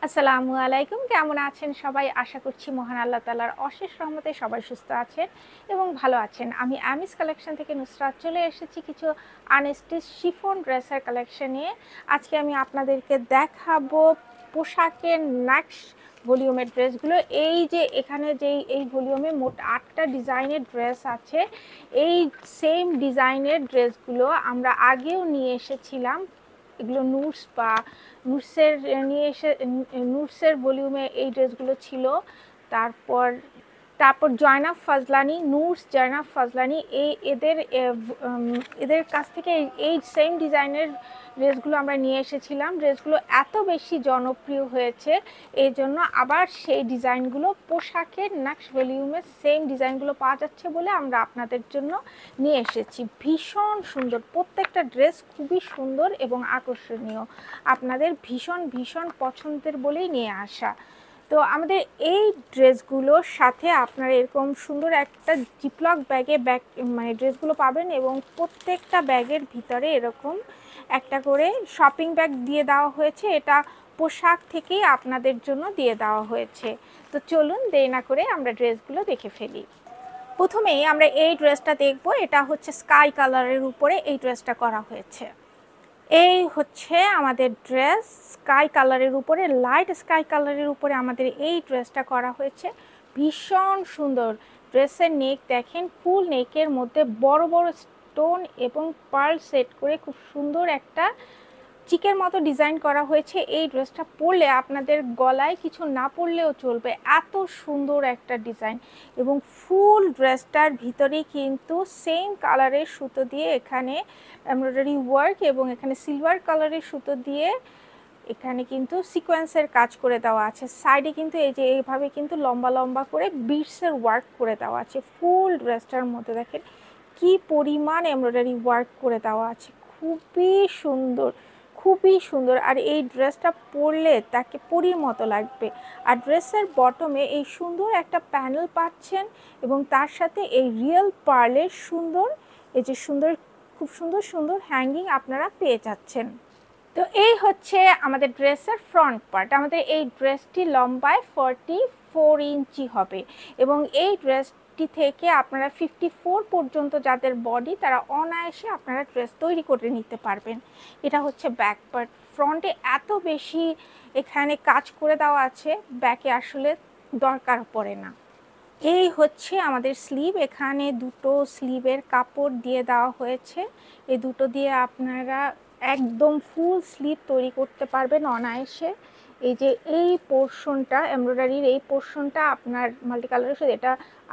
আসসালামু আলাইকুম। কেমন আছেন সবাই? আশা করছি মহান আল্লাহ তাআলার অশেষ রহমতে সবাই সুস্থ আছেন এবং ভালো আছেন। আমি আমিস কালেকশন থেকে নুসরাত চলে এসেছি কিছু আনস্টিচ শিফন ড্রেসের কালেকশন নিয়ে। আজকে আমি আপনাদেরকে দেখাবো পোশাকের নাকশ ভলিউমের ড্রেসগুলো। এই যে এখানে যেই এই ভলিউমে মোট ৮টা ডিজাইনের ড্রেস আছে। এই সেম ডিজাইনের ড্রেসগুলো আমরা আগেও নিয়ে এসেছিলাম। এগুলো নুটসের নিয়ে এসে নুটসের ভলিউমে এই ড্রেসগুলো ছিল। তারপর তারপর জয়নাব ফাজলানি, জয়নাব ফাজলানি এদের কাছ থেকে এই সেম ডিজাইনের ড্রেসগুলো আমরা নিয়ে এসেছিলাম। ড্রেসগুলো এত বেশি জনপ্রিয় হয়েছে, এই জন্য আবার সেই ডিজাইনগুলো পোশাকের নাকশ ভলিউমে সেম ডিজাইনগুলো পাওয়া যাচ্ছে বলে আমরা আপনাদের জন্য নিয়ে এসেছি। ভীষণ সুন্দর, প্রত্যেকটা ড্রেস খুবই সুন্দর এবং আকর্ষণীয়, আপনাদের ভীষণ ভীষণ পছন্দের বলেই নিয়ে আসা। তো আমাদের এই ড্রেসগুলোর সাথে আপনারা এরকম সুন্দর একটা জিপলক ব্যাগে মানে ড্রেসগুলো পাবেন এবং প্রত্যেকটা ব্যাগের ভিতরে এরকম একটা করে শপিং ব্যাগ দিয়ে দেওয়া হয়েছে। এটা পোশাক থেকেই আপনাদের জন্য দিয়ে দেওয়া হয়েছে। তো চলুন দেরি না করে আমরা ড্রেসগুলো দেখে ফেলি। প্রথমেই আমরা এই ড্রেসটা দেখব। এটা হচ্ছে স্কাই কালারের উপরে এই ড্রেসটা করা হয়েছে। এই হচ্ছে আমাদের ড্রেস, স্কাই কালারের উপরে, লাইট স্কাই কালারের উপরে আমাদের এই ড্রেসটা করা হয়েছে। ভীষণ সুন্দর। ড্রেসের নেক দেখেন, ফুল নেকের মধ্যে বড় বড় স্টোন এবং পার্ল সেট করে খুব সুন্দর একটা চিকের মতো ডিজাইন করা হয়েছে। এই ড্রেসটা পরলে আপনাদের গলায় কিছু না পরলেও চলবে, এত সুন্দর একটা ডিজাইন। এবং ফুল ড্রেসটার ভিতরে কিন্তু সেম কালারের সুতো দিয়ে এখানে এমব্রয়ডারি ওয়ার্ক এবং এখানে সিলভার কালারের সুতো দিয়ে এখানে কিন্তু সিকোয়েন্সের কাজ করে দেওয়া আছে। সাইডে কিন্তু এই যে এইভাবে কিন্তু লম্বা লম্বা করে বিটসের ওয়ার্ক করে দেওয়া আছে। ফুল ড্রেসটার মধ্যে দেখেন কি পরিমাণ এমব্রয়ডারি ওয়ার্ক করে দেওয়া আছে, খুবই সুন্দর, খুবই সুন্দর। আর এই ড্রেসটা পরলে তাকে পরীর মতো লাগবে। আর ড্রেসের বটমে এই সুন্দর একটা প্যানেল পাচ্ছেন এবং তার সাথে এই রিয়েল পার্লের সুন্দর, এই যে সুন্দর, খুব সুন্দর সুন্দর হ্যাঙ্গিং আপনারা পেয়ে যাচ্ছেন। তো এই হচ্ছে আমাদের ড্রেসের ফ্রন্ট পার্ট। আমাদের এই ড্রেসটি লম্বায় 44 ইঞ্চি হবে এবং এই ড্রেসটি থেকে আপনারা 54 পর্যন্ত যাদের বডি তারা অনায়াসে আপনারা ড্রেস তৈরি করে নিতে পারবেন। এটা হচ্ছে ব্যাক পার্ট। ফ্রন্টে এত বেশি এখানে কাজ করে দেওয়া আছে, ব্যাকে আসলে দরকার পড়ে না। এই হচ্ছে আমাদের স্লিভ। এখানে দুটো স্লিভের কাপড় দিয়ে দেওয়া হয়েছে। এই দুটো দিয়ে আপনারা একদম ফুল স্লিভ তৈরি করতে পারবেন অনায়াসে। এই যে এই পোর্শনটা, এমব্রয়ডারির এই পোর্শনটা আপনার মাল্টি কালারের সাথে এটা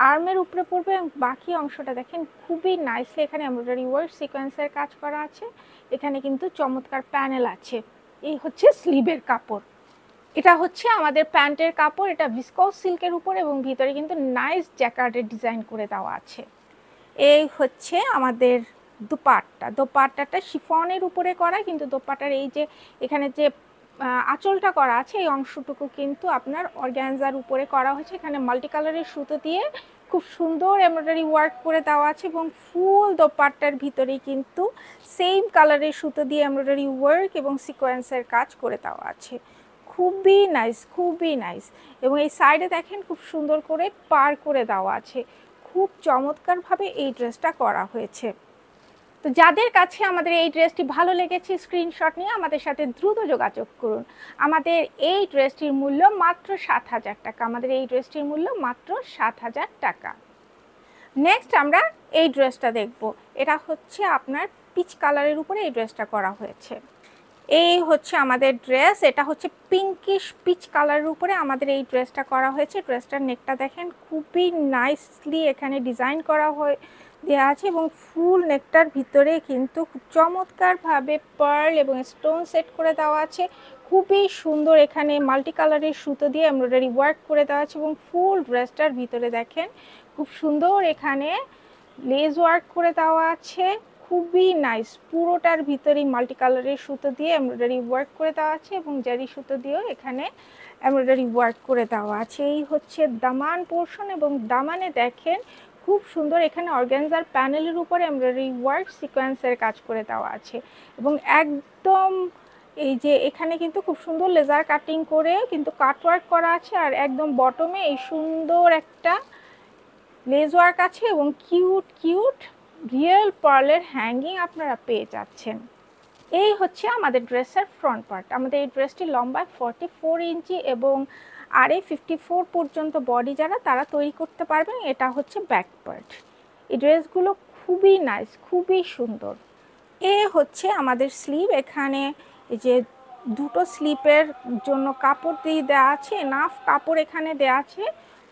আর্মের উপরে পড়বে এবং বাকি অংশটা দেখেন খুবই নাইসলি এখানে এমব্রয়ডারি ওয়ার্ক সিকোয়েন্সের কাজ করা আছে। এখানে কিন্তু চমৎকার প্যানেল আছে। এই হচ্ছে স্লিভের কাপড়। এটা হচ্ছে আমাদের প্যান্টের কাপড়। এটা ভিসকস সিল্কের উপর এবং ভিতরে কিন্তু নাইস জ্যাকার্ডের ডিজাইন করে দেওয়া আছে। এই হচ্ছে আমাদের দোপাট্টাটা শিফনের উপরে করা, কিন্তু দোপাট্টার এই যে এখানে যে আঁচলটা করা আছে এই অংশটুকু কিন্তু আপনার অর্গ্যানজার উপরে করা হয়েছে। এখানে মাল্টি কালারের সুতো দিয়ে খুব সুন্দর এমব্রয়ডারি ওয়ার্ক করে দেওয়া আছে এবং ফুল দোপাট্টার ভিতরে কিন্তু সেম কালারের সুতো দিয়ে এমব্রয়ডারি ওয়ার্ক এবং সিকোয়েন্সের কাজ করে দেওয়া আছে। খুবই নাইস, খুবই নাইস। এবং এই সাইডে দেখেন খুব সুন্দর করে পার করে দেওয়া আছে। খুব চমৎকারভাবে এই ড্রেসটা করা হয়েছে। তো যাদের কাছে আমাদের এই ড্রেসটি ভালো লেগেছে স্ক্রিনশট নিয়ে আমাদের সাথে দ্রুত যোগাযোগ করুন। আমাদের এই ড্রেসটির মূল্য মাত্র 7,000 টাকা। আমাদের এই ড্রেসটির মূল্য মাত্র 7,000 টাকা। নেক্সট আমরা এই ড্রেসটা দেখব। এটা হচ্ছে আপনার পিচ কালারের উপরে এই ড্রেসটা করা হয়েছে। এই হচ্ছে আমাদের ড্রেস। এটা হচ্ছে পিঙ্কিশ পিচ কালারের উপরে আমাদের এই ড্রেসটা করা হয়েছে। ড্রেসটার নেকটা দেখেন খুবই নাইসলি এখানে ডিজাইন করা দেওয়া আছে এবং ফুল নেকটার ভিতরে কিন্তু খুব চমৎকারভাবে পার্ল এবং স্টোন সেট করে দেওয়া আছে। খুবই সুন্দর এখানে মাল্টি কালারের সুতো দিয়ে এমব্রয়ডারি ওয়ার্ক করে দেওয়া আছে এবং ফুল ড্রেসটার ভিতরে দেখেন খুব সুন্দর এখানে লেস ওয়ার্ক করে দেওয়া আছে। খুবই নাইস, পুরোটার ভিতরেই মাল্টি কালারের সুতো দিয়ে এমব্রয়ডারি ওয়ার্ক করে দেওয়া আছে এবং জারি সুতো দিয়েও এখানে এমব্রয়ডারি ওয়ার্ক করে দেওয়া আছে। এই হচ্ছে দামান পোর্শন এবং দামানে দেখেন খুব সুন্দর এখানে অর্গানজার প্যানেলের উপরে এমব্রয়ডারি ওয়ার্ক সিকোয়েন্সের কাজ করে দেওয়া আছে এবং একদম এই যে এখানে কিন্তু খুব সুন্দর লেজার কাটিং করে কিন্তু কাটওয়ার্ক করা আছে, আর একদম বটমে এই সুন্দর একটা লেজ ওয়ার্ক আছে এবং কিউট কিউট রিয়েল পার্লের হ্যাঙ্গিং আপনারা পেয়ে যাচ্ছেন। এই হচ্ছে আমাদের ড্রেসের ফ্রন্ট পার্ট। আমাদের এই ড্রেসটি লম্বায় 44 ইঞ্চি এবং আড়ে 54 পর্যন্ত বডি যারা তারা তৈরি করতে পারবেন। এটা হচ্ছে ব্যাক পার্ট। এই ড্রেসগুলো খুবই নাইস, খুবই সুন্দর। এ হচ্ছে আমাদের স্লিভ। এখানে এই যে দুটো স্লিপের জন্য কাপড় দিয়ে দেওয়া আছে, এনাফ কাপড় এখানে দেওয়া আছে।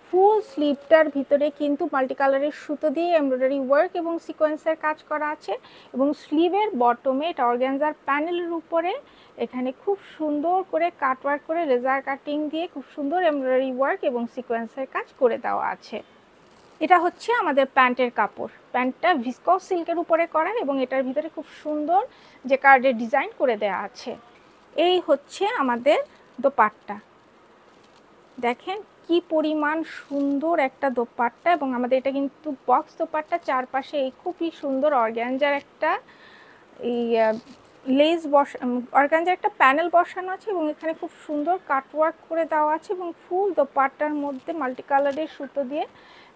ফুল স্লিভটার ভিতরে কিন্তু মাল্টি কালারের সুতো দিয়ে এমব্রয়ডারি ওয়ার্ক এবং সিকোয়েন্সের কাজ করা আছে, এবং স্লিভের বটমে এটা অর্গানজার প্যানেলের উপরে এখানে খুব সুন্দর করে কাটওয়ার্ক করে লেজার কাটিং দিয়ে খুব সুন্দর এমব্রয়ডারি ওয়ার্ক এবং সিকোয়েন্সের কাজ করে দেওয়া আছে। এটা হচ্ছে আমাদের প্যান্টের কাপড়। প্যান্টটা ভিসকস সিল্কের উপরে করা এবং এটার ভিতরে খুব সুন্দর যে কার্ডের ডিজাইন করে দেওয়া আছে। এই হচ্ছে আমাদের দোপাট্টা। দেখেন কি পরিমাণ সুন্দর একটা দোপাট্টা, এবং আমাদের এটা কিন্তু বক্স দোপাট্টা। চারপাশে এই খুবই সুন্দর অর্গানজার একটা এই লেস অর্গানজার একটা প্যানেল বসানো আছে, এবং এখানে খুব সুন্দর কাটওয়ার্ক করে দেওয়া আছে, এবং ফুল দোপাট্টার মধ্যে মাল্টি কালারের সুতো দিয়ে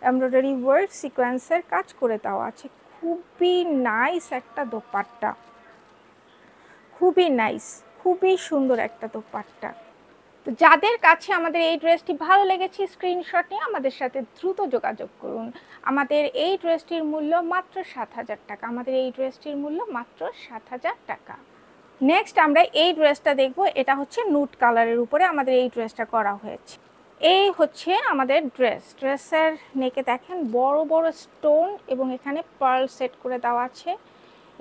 এমব্রয়ডারি ওয়ার্ক সিকোয়েন্সের কাজ করে দেওয়া আছে। খুবই নাইস একটা দোপাট্টা, খুবই নাইস, খুবই সুন্দর একটা দোপাট্টা। তো যাদের কাছে আমাদের এই ড্রেসটি ভালো লেগেছে স্ক্রিনশট নিয়ে আমাদের সাথে দ্রুত যোগাযোগ করুন। আমাদের এই ড্রেসটির মূল্য মাত্র 7,000 টাকা। আমাদের এই ড্রেসটির মূল্য মাত্র 7,000 টাকা। নেক্সট আমরা এই ড্রেসটা দেখব। এটা হচ্ছে নুট কালারের উপরে আমাদের এই ড্রেসটা করা হয়েছে। এই হচ্ছে আমাদের ড্রেসের নেকে দেখেন বড় বড় স্টোন এবং এখানে পার্ল সেট করে দেওয়া আছে।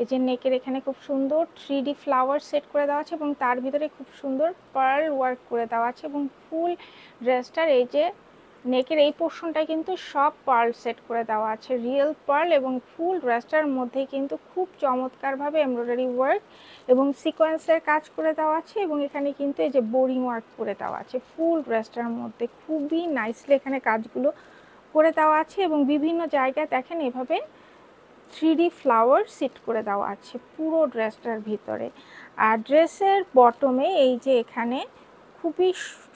এই যে নেকের এখানে খুব সুন্দর 3D ফ্লাওয়ার সেট করে দেওয়া আছে এবং তার ভিতরে খুব সুন্দর পার্ল ওয়ার্ক করে দেওয়া আছে, এবং ফুল ড্রেসটার এই যে নেকের এই পোর্শনটায় কিন্তু সব পার্ল সেট করে দেওয়া আছে, রিয়েল পার্ল, এবং ফুল ড্রেসটার মধ্যে কিন্তু খুব চমৎকারভাবে এমব্রয়ডারি ওয়ার্ক এবং সিকোয়েন্সের কাজ করে দেওয়া আছে, এবং এখানে কিন্তু এই যে বোরিং ওয়ার্ক করে দেওয়া আছে ফুল ড্রেসটার মধ্যে। খুবই নাইসলি এখানে কাজগুলো করে দেওয়া আছে, এবং বিভিন্ন জায়গায় দেখেন এভাবে 3D ফ্লাওয়ার সেট করে দেওয়া আছে পুরো ড্রেসটার ভিতরে। আর ড্রেসের বটমে এই যে এখানে খুবই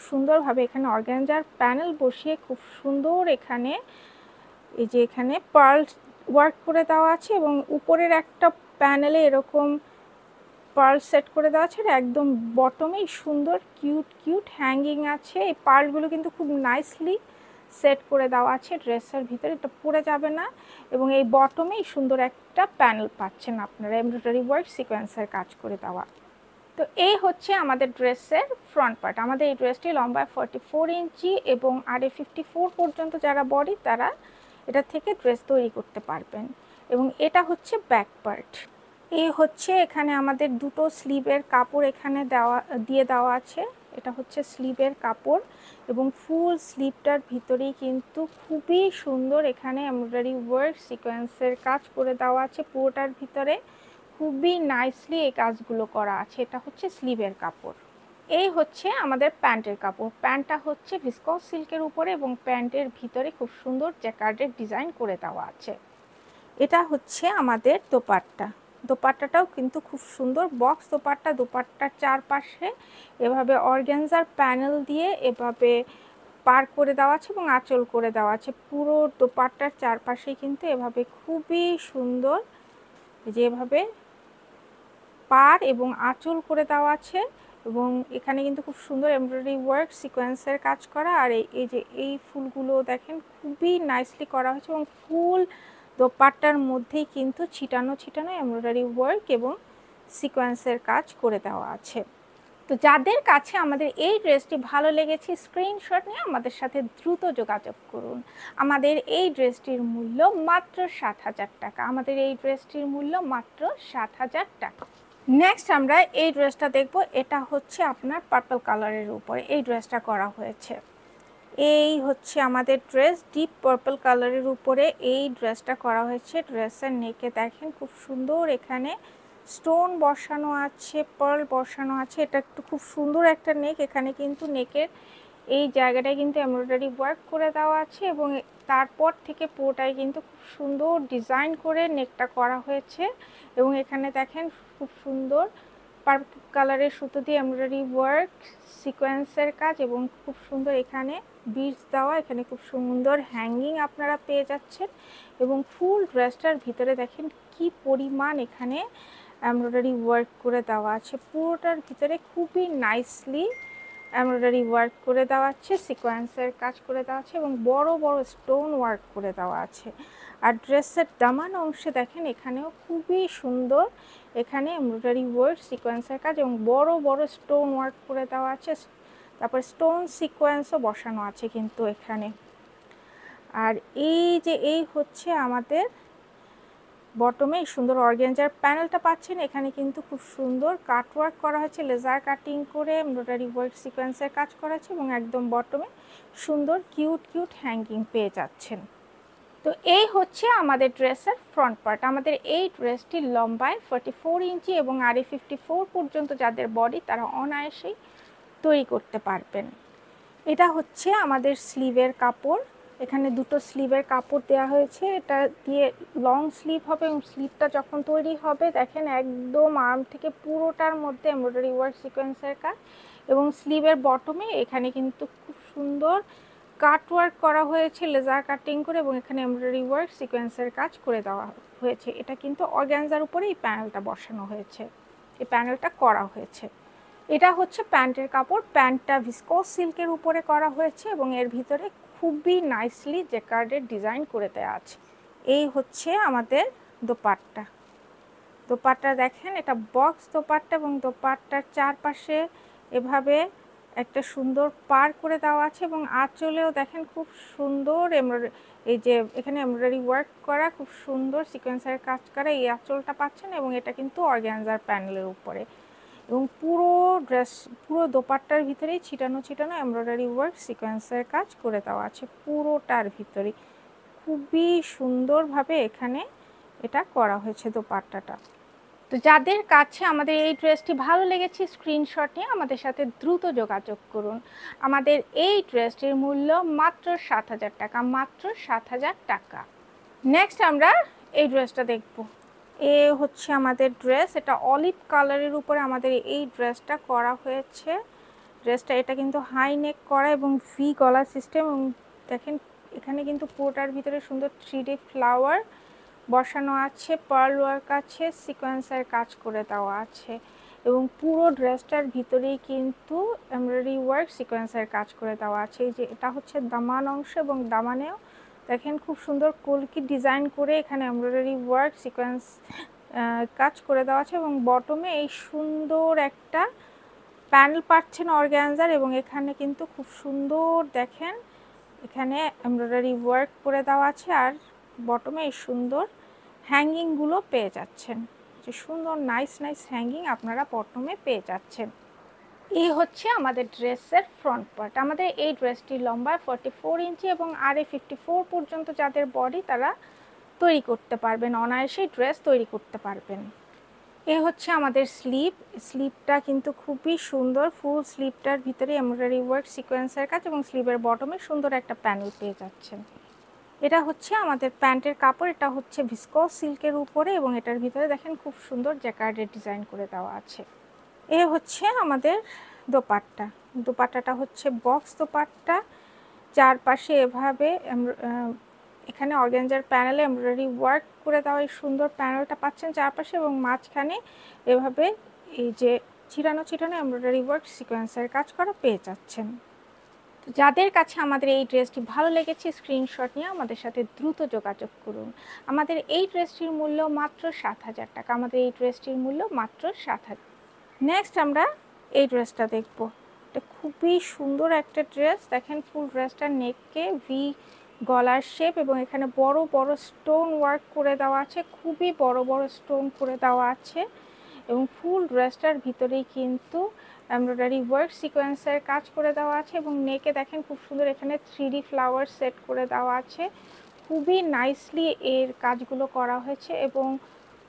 সুন্দরভাবে এখানে অর্গানজার প্যানেল বসিয়ে খুব সুন্দর এখানে এই যে এখানে পার্ল ওয়ার্ক করে দেওয়া আছে, এবং উপরের একটা প্যানেলে এরকম পার্ল সেট করে দেওয়া আছে। একদম বটমেই সুন্দর কিউট কিউট হ্যাঙ্গিং আছে। এই পার্লগুলো কিন্তু খুব নাইসলি সেট করে দেওয়া আছে ড্রেসের ভিতরে, এটা পরে যাবে না, এবং এই বটমেই সুন্দর একটা প্যানেল পাচ্ছেন আপনারা এমব্রয়ডারি ওয়ার্ক সিকোয়েন্সের কাজ করে দেওয়া। তো এই হচ্ছে আমাদের ড্রেসের ফ্রন্ট পার্ট। আমাদের এই ড্রেসটি লম্বায় 44 ইঞ্চি এবং আড়ে 54 পর্যন্ত যারা বডি তারা এটা থেকে ড্রেস তৈরি করতে পারবেন, এবং এটা হচ্ছে ব্যাক পার্ট। এই হচ্ছে এখানে আমাদের দুটো স্লিভের কাপড় এখানে দিয়ে দেওয়া আছে। এটা হচ্ছে স্লিভের কাপড়, এবং ফুল স্লিভটার ভিতরেই কিন্তু খুবই সুন্দর এখানে এমব্রয়ডারি ওয়ার্ক সিকোয়েন্সের কাজ করে দেওয়া আছে পুরোটার ভিতরে। খুবই নাইসলি এই কাজগুলো করা আছে। এটা হচ্ছে স্লিভের কাপড়। এই হচ্ছে আমাদের প্যান্টের কাপড়। প্যান্টটা হচ্ছে ভিসকস সিল্কের উপরে এবং প্যান্টের ভিতরে খুব সুন্দর জ্যাকার্ডের ডিজাইন করে দেওয়া আছে। এটা হচ্ছে আমাদের দোপাট্টা। দোপাট্টাটাও কিন্তু খুব সুন্দর বক্স দোপাট্টা। দোপাট্টার চারপাশে এভাবে অর্গানজার প্যানেল দিয়ে এভাবে পার করে দেওয়া আছে এবং আঁচল করে দেওয়া আছে। পুরো দোপাট্টার চারপাশে কিন্তু এভাবে খুবই সুন্দর যেভাবে পার এবং আঁচল করে দেওয়া আছে, এবং এখানে কিন্তু খুব সুন্দর এমব্রয়ডারি ওয়ার্ক সিকোয়েন্সের কাজ করা। আর এই যে এই ফুলগুলো দেখেন খুবই নাইসলি করা হয়েছে, এবং ফুল দোপাট্টার মধ্যেই কিন্তু ছিটানো ছিটানো এমব্রয়ডারি ওয়ার্ক এবং সিকোয়েন্সের কাজ করে দেওয়া আছে। তো যাদের কাছে আমাদের এই ড্রেসটি ভালো লেগেছে স্ক্রিনশট নিয়ে আমাদের সাথে দ্রুত যোগাযোগ করুন। আমাদের এই ড্রেসটির মূল্য মাত্র 7,000 টাকা। আমাদের এই ড্রেসটির মূল্য মাত্র 7,000 টাকা। নেক্সট আমরা এই ড্রেসটা দেখব। এটা হচ্ছে আপনার পার্পল কালারের উপরে এই ড্রেসটা করা হয়েছে। এই হচ্ছে আমাদের ড্রেস, ডিপ পার্পল কালারের উপরে এই ড্রেসটা করা হয়েছে। ড্রেসের নেকে দেখেন খুব সুন্দর এখানে স্টোন বসানো আছে, পার্ল বসানো আছে। এটা একটু খুব সুন্দর একটা নেক। এখানে কিন্তু নেকের এই জায়গাটায় কিন্তু এমব্রয়ডারি ওয়ার্ক করে দেওয়া আছে, এবং তারপর থেকে পুরোটাই কিন্তু খুব সুন্দর ডিজাইন করে নেকটা করা হয়েছে, এবং এখানে দেখেন খুব সুন্দর পার্পল কালারের সুতো দিয়ে এমব্রয়ডারি ওয়ার্ক, সিকোয়েন্সের কাজ এবং খুব সুন্দর এখানে বিটস দেওয়া। এখানে খুব সুন্দর হ্যাঙ্গিং আপনারা পেয়ে যাচ্ছেন এবং ফুল ড্রেসটার ভিতরে দেখেন কি পরিমাণ এখানে এমব্রয়ডারি ওয়ার্ক করে দেওয়া আছে। পুরোটার ভিতরে খুবই নাইসলি এমব্রয়ডারি ওয়ার্ক করে দেওয়া আছে, সিকোয়েন্সের কাজ করে দেওয়া আছে এবং বড় বড় স্টোন ওয়ার্ক করে দেওয়া আছে। আর ড্রেসের দামান অংশে দেখেন এখানেও খুবই সুন্দর এখানে এমব্রয়ডারি ওয়ার্ক, সিকোয়েন্সের কাজ এবং বড় বড় স্টোন ওয়ার্ক করে দেওয়া আছে। তারপর স্টোন সিকোয়েন্সও বসানো আছে কিন্তু এখানে। আর এই হচ্ছে আমাদের বটমে সুন্দর অর্গানজার প্যানেলটা পাচ্ছেন। এখানে কিন্তু খুব সুন্দর কাটওয়ার্ক করা হয়েছে, লেজার কাটিং করে এমব্রয়ডারি ওয়ার্ক, সিকোয়েন্সের কাজ করা আছে এবং একদম বটমে সুন্দর কিউট কিউট হ্যাঙ্গিং পেয়ে যাচ্ছেন। তো এই হচ্ছে আমাদের ড্রেসের ফ্রন্ট পার্ট। আমাদের এই ড্রেসটি লম্বায় 44 ইঞ্চি এবং আড়ে 54 পর্যন্ত যাদের বডি তারা অনায়াসেই তৈরি করতে পারবেন। এটা হচ্ছে আমাদের স্লিভের কাপড়। এখানে দুটো স্লিভের কাপড় দেওয়া হয়েছে, এটা দিয়ে লং স্লিভ হবে এবং স্লিভটা যখন তৈরি হবে দেখেন একদম আর্ম থেকে পুরোটার মধ্যে এমব্রয়ডারি ওয়ার্ক, সিকোয়েন্সের কাজ এবং স্লিভের বটমে এখানে কিন্তু খুব সুন্দর কাটওয়ার্ক করা হয়েছে লেজার কাটিং করে এবং এখানে এমব্রয়ডারি ওয়ার্ক, সিকোয়েন্সের কাজ করে দেওয়া হয়েছে। এটা কিন্তু অর্গানজার উপরে এই প্যানেলটা বসানো হয়েছে, এই প্যানেলটা করা হয়েছে। এটা হচ্ছে প্যান্টের কাপড়। প্যান্টটা ভিসকোস সিল্কের উপরে করা হয়েছে এবং এর ভিতরে খুবই নাইসলি জেকার্ডের ডিজাইন করে দেওয়া আছে। এই হচ্ছে আমাদের দোপাট্টা। দোপাট্টা দেখেন এটা বক্স দোপাট্টা এবং দোপাট্টার চারপাশে এভাবে একটা সুন্দর পার করে দেওয়া আছে এবং আঁচলেও দেখেন খুব সুন্দর এই যে এখানে এমব্রয়ডারি ওয়ার্ক করা, খুব সুন্দর সিকোয়েন্সের কাজ করা এই আঁচলটা পাচ্ছেন এবং এটা কিন্তু অর্গানজার প্যানেলের উপরে এবং পুরো ড্রেস, পুরো দোপাট্টার ভিতরেই ছিটানো ছিটানো এমব্রয়ডারি ওয়ার্ক, সিকোয়েন্সের কাজ করে দেওয়া আছে পুরোটার ভিতরেই। খুবই সুন্দরভাবে এখানে এটা করা হয়েছে দোপাট্টাটা। তো যাদের কাছে আমাদের এই ড্রেসটি ভালো লেগেছে স্ক্রিনশট নিয়ে আমাদের সাথে দ্রুত যোগাযোগ করুন। আমাদের এই ড্রেসটির মূল্য মাত্র 7,000 টাকা, মাত্র 7,000 টাকা। নেক্সট আমরা এই ড্রেসটা দেখব। এ হচ্ছে আমাদের ড্রেস। এটা অলিভ কালারের উপরে আমাদের এই ড্রেসটা করা হয়েছে। ড্রেসটা এটা কিন্তু হাই নেক করা এবং ভি গলা সিস্টেম এবং দেখেন এখানে কিন্তু পুরোটার ভিতরে সুন্দর 3D ফ্লাওয়ার বসানো আছে, পার্ল ওয়ার্ক আছে, সিকোয়েন্সের কাজ করে দেওয়া আছে এবং পুরো ড্রেসটার ভিতরেই কিন্তু এমব্রয়ডারি ওয়ার্ক, সিকোয়েন্সের কাজ করে দেওয়া আছে। এই যে এটা হচ্ছে দামান অংশ এবং দামানেও দেখেন খুব সুন্দর কলকি ডিজাইন করে এখানে এমব্রয়ডারি ওয়ার্ক, সিকোয়েন্স কাজ করে দেওয়া আছে এবং বটমে এই সুন্দর একটা প্যানেল পাচ্ছেন অর্গানজার এবং এখানে কিন্তু খুব সুন্দর দেখেন এখানে এমব্রয়ডারি ওয়ার্ক করে দেওয়া আছে আর বটমে এই সুন্দর হ্যাঙ্গিংগুলো পেয়ে যাচ্ছেন, যে সুন্দর নাইস নাইস হ্যাঙ্গিং আপনারা বটমে পেয়ে যাচ্ছেন। এই হচ্ছে আমাদের ড্রেসের ফ্রন্ট পার্ট। আমাদের এই ড্রেসটি লম্বায় 44 ইঞ্চি এবং আড়ে 54 পর্যন্ত যাদের বডি তারা তৈরি করতে পারবেন, অনায়াসেই ড্রেস তৈরি করতে পারবেন। এই হচ্ছে আমাদের স্লিভ। স্লিভটা কিন্তু খুবই সুন্দর, ফুল স্লিভটার ভিতরে এমব্রয়ডারি ওয়ার্ক, সিকোয়েন্সের কাজ এবং স্লিভের বটমে সুন্দর একটা প্যানেল পেয়ে যাচ্ছেন। এটা হচ্ছে আমাদের প্যান্টের কাপড়। এটা হচ্ছে ভিসকোস সিল্কের উপরে এবং এটার ভিতরে দেখেন খুব সুন্দর জ্যাকার্ডের ডিজাইন করে দেওয়া আছে। এ হচ্ছে আমাদের দোপাট্টা। দোপাট্টাটা হচ্ছে বক্স দোপাট্টা, চারপাশে এভাবে এখানে অর্গানজার প্যানেলে এমব্রয়ডারি ওয়ার্ক করে দেওয়া এই সুন্দর প্যানেলটা পাচ্ছেন চারপাশে এবং মাঝখানে এভাবে এই যে ছিটানো ছিটানো এমব্রয়ডারি ওয়ার্ক, সিকোয়েন্সের কাজ করা পেয়ে যাচ্ছেন। যাদের কাছে আমাদের এই ড্রেসটি ভালো লেগেছে স্ক্রিনশট নিয়ে আমাদের সাথে দ্রুত যোগাযোগ করুন। আমাদের এই ড্রেসটির মূল্য মাত্র 7,000 টাকা। আমাদের এই ড্রেসটির মূল্য মাত্র 7,000। নেক্সট আমরা এই ড্রেসটা দেখব। এটা খুবই সুন্দর একটা ড্রেস। দেখেন ফুল ড্রেসটার নেককে ভি গলার শেপ এবং এখানে বড় বড় স্টোন ওয়ার্ক করে দেওয়া আছে, খুবই বড় বড় স্টোন করে দেওয়া আছে এবং ফুল ড্রেসটার ভিতরেই কিন্তু এমব্রয়ডারি ওয়ার্ক, সিকোয়েন্সের কাজ করে দেওয়া আছে এবং নেকে দেখেন খুব সুন্দর এখানে 3D ফ্লাওয়ার সেট করে দেওয়া আছে। খুবই নাইসলি এর কাজগুলো করা হয়েছে এবং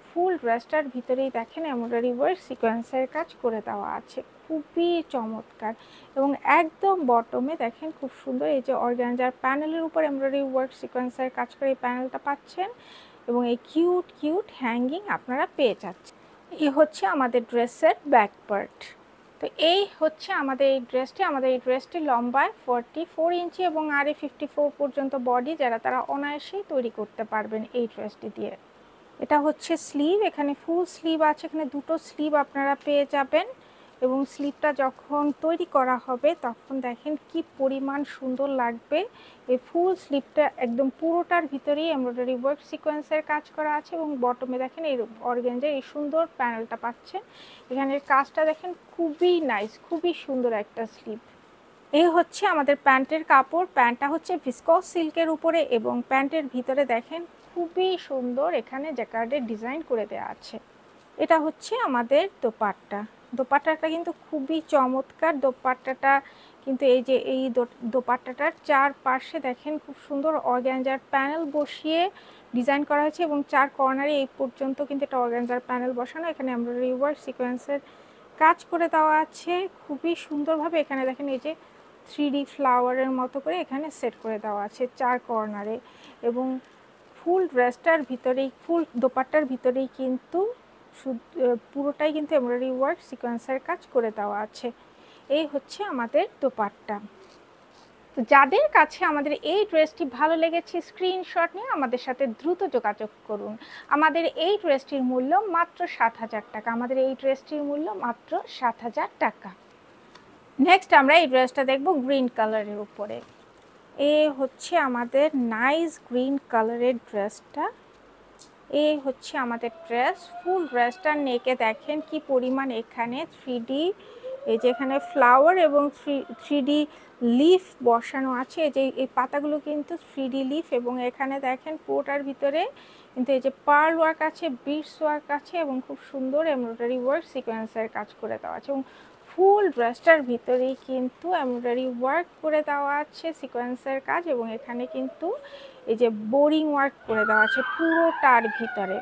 ফুল ড্রেসটার ভিতরেই দেখেন এমব্রয়ডারি ওয়ার্ক, সিকোয়েন্সের কাজ করে দেওয়া আছে, খুবই চমৎকার। এবং একদম বটমে দেখেন খুব সুন্দর এই যে অর্গানজার প্যানেলের উপর এমব্রয়ডারি ওয়ার্ক, সিকোয়েন্সের কাজ করে এই প্যানেলটা পাচ্ছেন এবং এই কিউট কিউট হ্যাঙ্গিং আপনারা পেয়ে যাচ্ছেন। এই হচ্ছে আমাদের ড্রেসের ব্যাক পার্ট। তো এই হচ্ছে আমাদের এই ড্রেসটি লম্বায় 44 ইঞ্চি এবং আরে 54 পর্যন্ত বডি, যারা তারা অনায়াসেই তৈরি করতে পারবেন এই ড্রেসটি দিয়ে। এটা হচ্ছে স্লিভ, এখানে ফুল স্লিভ আছে, এখানে দুটো স্লিভ আপনারা পেয়ে যাবেন এবং স্লিভটা যখন তৈরি করা হবে তখন দেখেন কি পরিমাণ সুন্দর লাগবে। এই ফুল স্লিভটা একদম পুরোটার ভিতরেই এমব্রয়ডারি ওয়ার্ক সিকোয়েন্সের কাজ করা আছে এবং বটমে দেখেন এই অর্গানজার এই সুন্দর প্যানেলটা পাচ্ছেন। এখানের কাজটা দেখেন খুবই নাইস, খুবই সুন্দর একটা স্লিভ। এই হচ্ছে আমাদের প্যান্টের কাপড়। প্যান্টটা হচ্ছে ভিসকস সিল্কের উপরে এবং প্যান্টের ভিতরে দেখেন খুবই সুন্দর এখানে জ্যাকার্ডের ডিজাইন করে দেওয়া আছে। এটা হচ্ছে আমাদের দোপাট্টা। দোপাট্টাটা কিন্তু খুবই চমৎকার। দোপাট্টাটা কিন্তু এই যে এই দোপাট্টাটার চারপাশে দেখেন খুব সুন্দর অর্গানজার প্যানেল বসিয়ে ডিজাইন করা হয়েছে এবং চার কর্নারে এই পর্যন্ত কিন্তু এটা অর্গানজার প্যানেল বসানো। এখানে এমব্রয়ডারি ওয়ার্ক সিকোয়েন্সের কাজ করে দেওয়া আছে খুবই সুন্দরভাবে। এখানে দেখেন এই যে 3D ফ্লাওয়ারের মতো করে এখানে সেট করে দেওয়া আছে চার কর্নারে এবং ফুল ড্রেসটার ভিতরেই, ফুল দোপাট্টার ভিতরেই কিন্তু পুরোটাই কিন্তু এমব্রয়ডারি ওয়ার্ক সিকোয়েন্সের কাজ করে দেওয়া আছে। এই হচ্ছে আমাদের দোপাট্টা। তো যাদের কাছে আমাদের এই ড্রেসটি ভালো লেগেছে স্ক্রিনশট নিয়ে আমাদের সাথে দ্রুত যোগাযোগ করুন। আমাদের এই ড্রেসটির মূল্য মাত্র 7,000 টাকা। আমাদের এই ড্রেসটির মূল্য মাত্র 7,000 টাকা। নেক্সট আমরা এই ড্রেসটা দেখব গ্রিন কালারের উপরে। এই হচ্ছে আমাদের নাইস গ্রিন কালারের ড্রেসটা। এই হচ্ছে আমাদের ড্রেস। ফুল ড্রেসটার নেকে দেখেন কি পরিমাণ এখানে 3D, এই যে এখানে ফ্লাওয়ার এবং 3D লিফ বসানো আছে। এই যে এই পাতাগুলো কিন্তু 3D লিফ এবং এখানে দেখেন পুরোটার ভিতরে কিন্তু এই যে পার্ল ওয়ার্ক আছে, বিটস ওয়ার্ক আছে এবং খুব সুন্দর এমব্রয়ডারি ওয়ার্ক সিকোয়েন্সের কাজ করে দেওয়া আছে এবং ফুল ড্রেসটার ভিতরেই কিন্তু এমব্রয়ডারি ওয়ার্ক করে দেওয়া আছে সিকোয়েন্সের কাজ এবং এখানে কিন্তু এই যে বোরিং ওয়ার্ক করে দেওয়া আছে পুরোটার ভিতরে।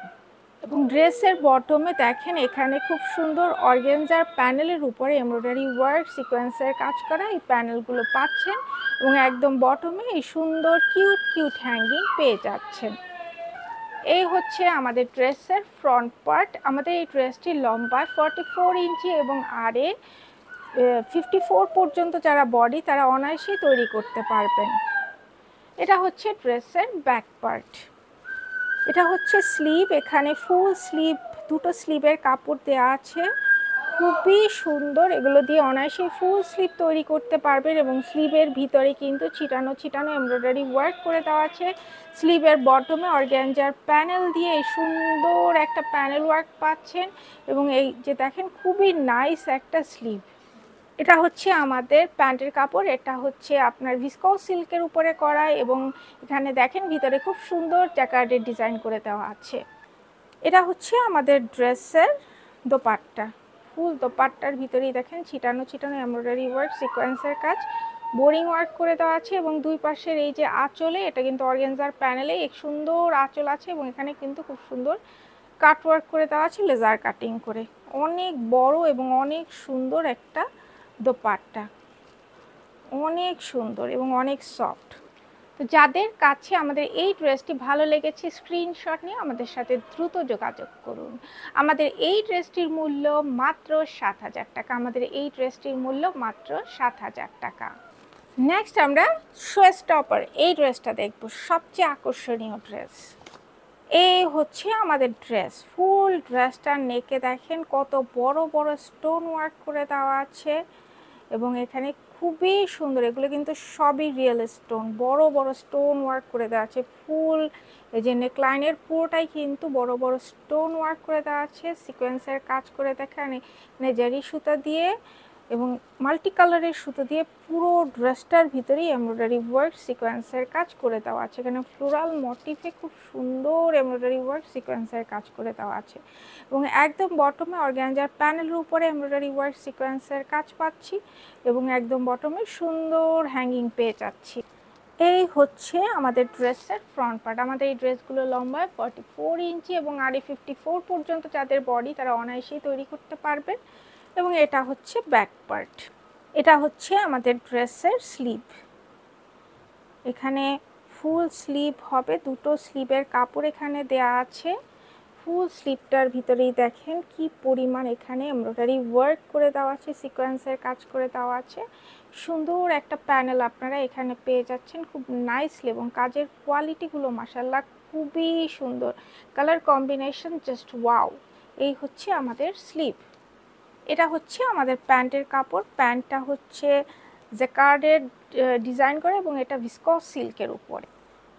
এবং ড্রেসের বটমে দেখেন এখানে খুব সুন্দর অর্গানজার প্যানেলের উপরে এমব্রয়ডারি ওয়ার্ক সিকোয়েন্সের কাজ করা এই প্যানেলগুলো পাচ্ছেন এবং একদম বটমে এই সুন্দর কিউট কিউট হ্যাঙ্গিং পেয়ে যাচ্ছেন। এই হচ্ছে আমাদের ড্রেসের ফ্রন্ট পার্ট। আমাদের এই ড্রেসটি লম্বায় 44 ইঞ্চি এবং আরে 54 পর্যন্ত যারা বডি তারা অনায়াসেই তৈরি করতে পারবেন। এটা হচ্ছে ড্রেসের ব্যাক পার্ট। এটা হচ্ছে স্লিভ, এখানে ফুল স্লিভ, দুটো স্লিভের কাপড় দেওয়া আছে খুবই সুন্দর। এগুলো দিয়ে অনায়াসেই ফুল স্লিভ তৈরি করতে পারবেন এবং স্লিভের ভিতরে কিন্তু ছিটানো ছিটানো এমব্রয়ডারি ওয়ার্ক করে দেওয়া আছে। স্লিভের বটমে অর্গানজার প্যানেল দিয়ে এই সুন্দর একটা প্যানেল ওয়ার্ক পাচ্ছেন এবং এই যে দেখেন খুবই নাইস একটা স্লিভ। এটা হচ্ছে আমাদের প্যান্টের কাপড়। এটা হচ্ছে আপনার ভিসকস সিল্কের উপরে করা এবং এখানে দেখেন ভিতরে খুব সুন্দর জ্যাকার্ডের ডিজাইন করে দেওয়া আছে। এটা হচ্ছে আমাদের ড্রেসের দোপাট্টা। ফুল দোপাট্টার ভিতরেই দেখেন ছিটানো ছিটানো এমব্রয়ডারি ওয়ার্ক সিকোয়েন্সের কাজ, বোরিং ওয়ার্ক করে দেওয়া আছে এবং দুই পাশের এই যে আঁচলে, এটা কিন্তু অর্গানজার প্যানেলে এক সুন্দর আঁচল আছে এবং এখানে কিন্তু খুব সুন্দর কাট ওয়ার্ক করে দেওয়া আছে লেজার কাটিং করে। অনেক বড় এবং অনেক সুন্দর একটা দোপাট্টা, অনেক সুন্দর এবং অনেক সফট। তো যাদের কাছে আমাদের এই ড্রেসটি ভালো লেগেছে স্ক্রিনশট নিয়ে আমাদের সাথে দ্রুত যোগাযোগ করুন। আমাদের এই ড্রেসটির মূল্য মাত্র 7,000 টাকা। আমাদের এই ড্রেসটির মূল্য মাত্র 7,000 টাকা। নেক্সট আমরা শোস্টপার এই ড্রেসটা দেখব, সবচেয়ে আকর্ষণীয় ড্রেস। এই হচ্ছে আমাদের ড্রেস। ফুল ড্রেসটার নেকে দেখেন কত বড় বড় স্টোন ওয়ার্ক করে দেওয়া আছে এবং এখানে খুবই সুন্দর, এগুলো কিন্তু সবই রিয়েল স্টোন, বড় বড় স্টোন ওয়ার্ক করে দেওয়া আছে। ফুল এই যে নেকলাইনের পুরোটাই কিন্তু বড় বড় স্টোন ওয়ার্ক করে দেওয়া আছে, সিকোয়েন্সের কাজ করে দেখেন এখানে জারি সুতা দিয়ে এবং মাল্টি কালারের সুতো দিয়ে পুরো ড্রেসটার ভিতরেই এমব্রয়ডারি ওয়ার্ক সিকোয়েন্সের কাজ করে দেওয়া আছে। এখানে ফ্লোরাল মোটিফে খুব সুন্দর এমব্রয়ডারি ওয়ার্ক সিকোয়েন্সের কাজ করে দেওয়া আছে এবং একদম বটমে অর্গানজার প্যানেলের উপরে এমব্রয়ডারি ওয়ার্ক সিকোয়েন্সের কাজ পাচ্ছি এবং একদম বটমে সুন্দর হ্যাঙ্গিং পেয়ে যাচ্ছি। এই হচ্ছে আমাদের ড্রেসের ফ্রন্ট পার্ট। আমাদের এই ড্রেসগুলো লম্বায় 44 ইঞ্চি এবং আড়ে 54 পর্যন্ত যাদের বডি তারা অনায়াসেই তৈরি করতে পারবেন এবং এটা হচ্ছে ব্যাক পার্ট। এটা হচ্ছে আমাদের ড্রেসের স্লিভ। এখানে ফুল স্লিভ হবে, দুটো স্লিভের কাপড় এখানে দেয়া আছে। ফুল স্লিভটার ভিতরেই দেখেন কি পরিমাণ এখানে এমব্রয়ডারি ওয়ার্ক করে দেওয়া আছে, সিকোয়েন্সের কাজ করে দেওয়া আছে। সুন্দর একটা প্যানেল আপনারা এখানে পেয়ে যাচ্ছেন খুব নাইসলি, এবং কাজের কোয়ালিটিগুলো মাশাআল্লাহ খুবই সুন্দর, কালার কম্বিনেশন জাস্ট ওয়াও। এই হচ্ছে আমাদের স্লিভ। এটা হচ্ছে আমাদের প্যান্টের কাপড়। প্যান্টটা হচ্ছে জ্যাকার্ডের ডিজাইন করে এবং এটা ভিসকস সিল্কের উপরে।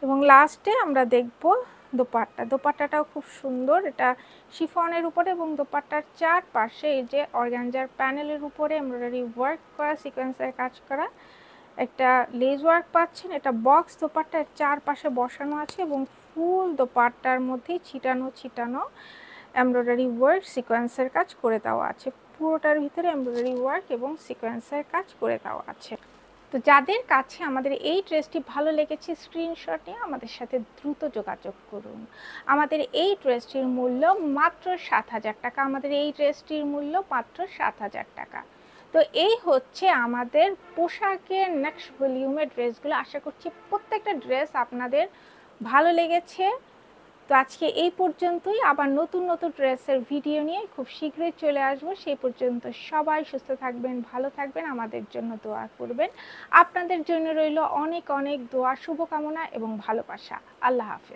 এবং লাস্টে আমরা দেখব দোপাট্টা। দোপাট্টাটাও খুব সুন্দর, এটা শিফনের উপরে এবং দোপাট্টার চারপাশে এই যে অর্গানজার প্যানেলের উপরে এমব্রয়ডারি ওয়ার্ক করা, সিকোয়েন্সের কাজ করা একটা লেস ওয়ার্ক পাচ্ছেন। এটা বক্স দোপাট্টার চারপাশে বসানো আছে এবং ফুল দোপাট্টার মধ্যেই ছিটানো ছিটানো এমব্রয়ডারি ওয়ার্ক, সিকোয়েন্সের কাজ করে দেওয়া আছে। পুরোটার ভিতরে এমব্রয়ডারি ওয়ার্ক এবং সিকোয়েন্সের কাজ করে দেওয়া আছে। তো যাদের কাছে আমাদের এই ড্রেসটি ভালো লেগেছে স্ক্রিনশট নিয়ে আমাদের সাথে দ্রুত যোগাযোগ করুন। আমাদের এই ড্রেসটির মূল্য মাত্র ৭,০০০ টাকা। আমাদের এই ড্রেসটির মূল্য মাত্র ৭,০০০ টাকা। তো এই হচ্ছে আমাদের পোশাকের নেক্সট ভলিউমের ড্রেসগুলো। আশা করছি প্রত্যেকটা ড্রেস আপনাদের ভালো লেগেছে। তো আজকে এই পর্যন্তই, আবার নতুন নতুন ড্রেসের ভিডিও নিয়ে খুব শীঘ্রই চলে আসবো। সেই পর্যন্ত সবাই সুস্থ থাকবেন, ভালো থাকবেন, আমাদের জন্য দোয়া করবেন। আপনাদের জন্য রইল অনেক অনেক দোয়া, শুভকামনা এবং ভালোবাসা। আল্লাহ হাফেজ।